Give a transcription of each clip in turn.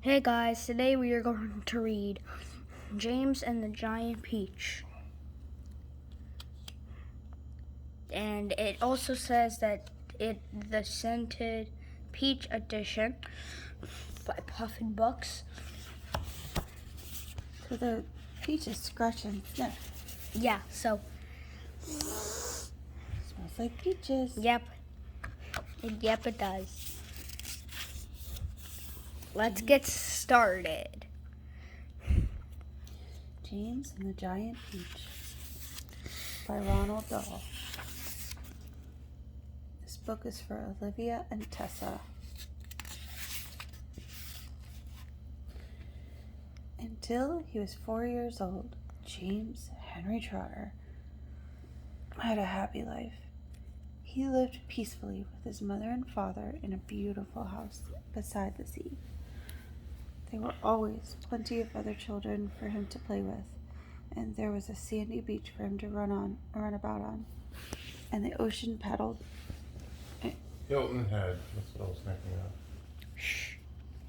Hey guys, today we are going to read James and the Giant Peach. And it also says that the Scented Peach Edition by Puffin Books. So the peach is scratch and sniff. Yeah, so Smells like peaches. yep, it does. Let's get started. James and the Giant Peach by Ronald Dahl. This book is for Olivia and Tessa. Until he was 4 years old, James Henry Trotter had a happy life. He lived peacefully with his mother and father in a beautiful house beside the sea. There were always plenty of other children for him to play with, and there was a sandy beach for him to run about on, and the ocean paddled. Hilton Head, that's what I was thinking of. Shh.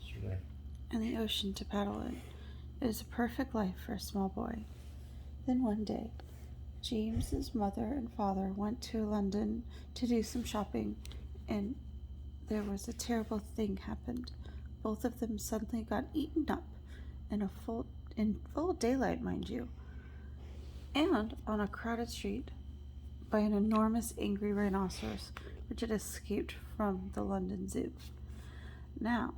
Yesterday. And the ocean to paddle in. It was a perfect life for a small boy. Then one day, James's mother and father went to London to do some shopping, and there was a terrible thing happened. Both of them suddenly got eaten up in full daylight, mind you, and on a crowded street by an enormous angry rhinoceros which had escaped from the London Zoo. Now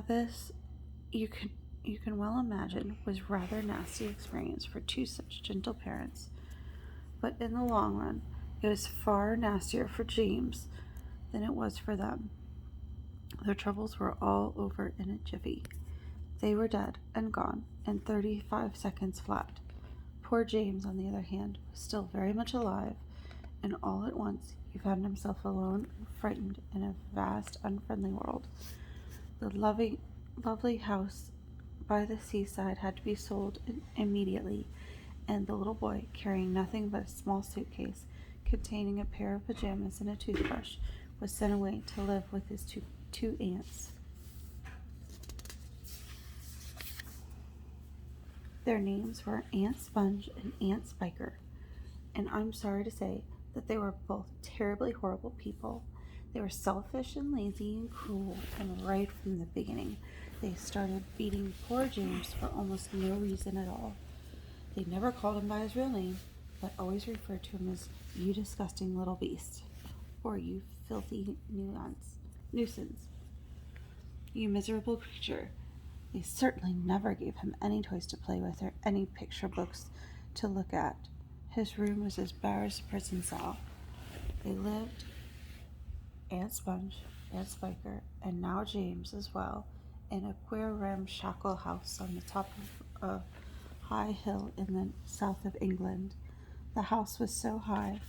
this you can well imagine was rather nasty experience for two such gentle parents, but in the long run it was far nastier for James than it was for them. Their troubles were all over in a jiffy. They were dead and gone in 35 seconds flat. Poor James, on the other hand, was still very much alive, and all at once he found himself alone and frightened in a vast, unfriendly world. The lovely house by the seaside had to be sold immediately, and the little boy, carrying nothing but a small suitcase containing a pair of pajamas and a toothbrush, was sent away to live with his two aunts. Their names were Aunt Sponge and Aunt Spiker, and I'm sorry to say that they were both terribly horrible people. They were selfish and lazy and cruel, and right from the beginning they started beating poor James for almost no reason at all. They never called him by his real name, but always referred to him as "you disgusting little beast," or "you filthy nuisance, you miserable creature." They certainly never gave him any toys to play with or any picture books to look at. His room was as bare as a prison cell. They lived, Aunt Sponge, Aunt Spiker, and now James as well, in a queer ramshackle house on the top of a high hill in the south of England. The house was so high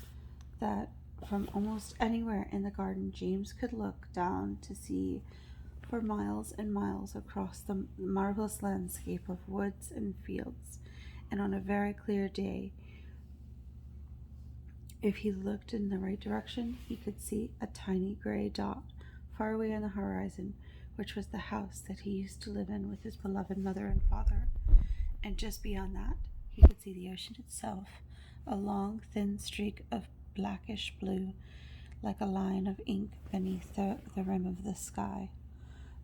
that from almost anywhere in the garden James could look down to see for miles and miles across the marvelous landscape of woods and fields, and on a very clear day, if he looked in the right direction, he could see a tiny gray dot far away on the horizon, which was the house that he used to live in with his beloved mother and father. And just beyond that, he could see the ocean itself, a long, thin streak of blackish blue, like a line of ink beneath the rim of the sky.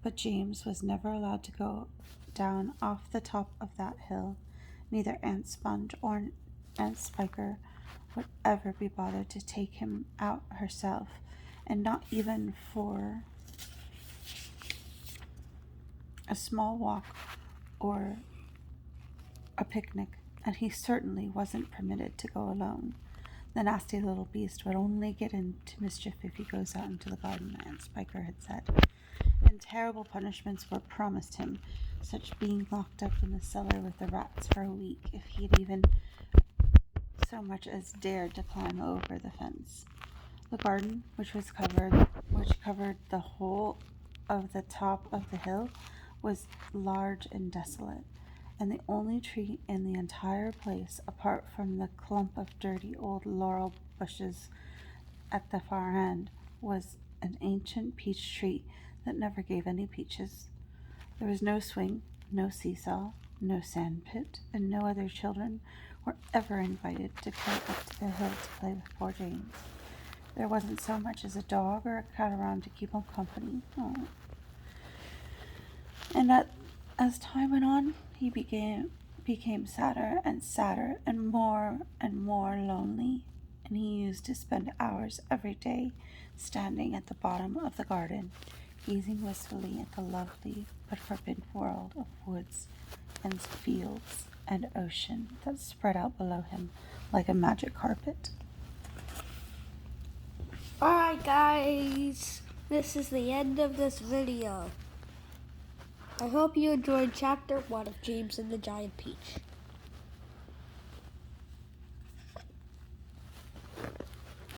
But James was never allowed to go down off the top of that hill. Neither Aunt Sponge or Aunt Spiker would ever be bothered to take him out herself, and not even for a small walk or a picnic, and he certainly wasn't permitted to go alone. The nasty little beast would only get into mischief if he goes out into the garden, Aunt Spiker had said, and terrible punishments were promised him, such being locked up in the cellar with the rats for a week if he had even so much as dared to climb over the fence. The garden, which covered the whole of the top of the hill, was large and desolate, and the only tree in the entire place, apart from the clump of dirty old laurel bushes at the far end, was an ancient peach tree that never gave any peaches. There was no swing, no seesaw, no sand pit, and no other children were ever invited to go up to the hill to play with poor James. There wasn't so much as a dog or a cat around to keep him company. Oh. And as time went on, he became sadder and sadder and more lonely, and he used to spend hours every day standing at the bottom of the garden, gazing wistfully at the lovely but forbidden world of woods and fields and ocean that spread out below him like a magic carpet. Alright guys, this is the end of this video. I hope you enjoyed chapter 1 of James and the Giant Peach.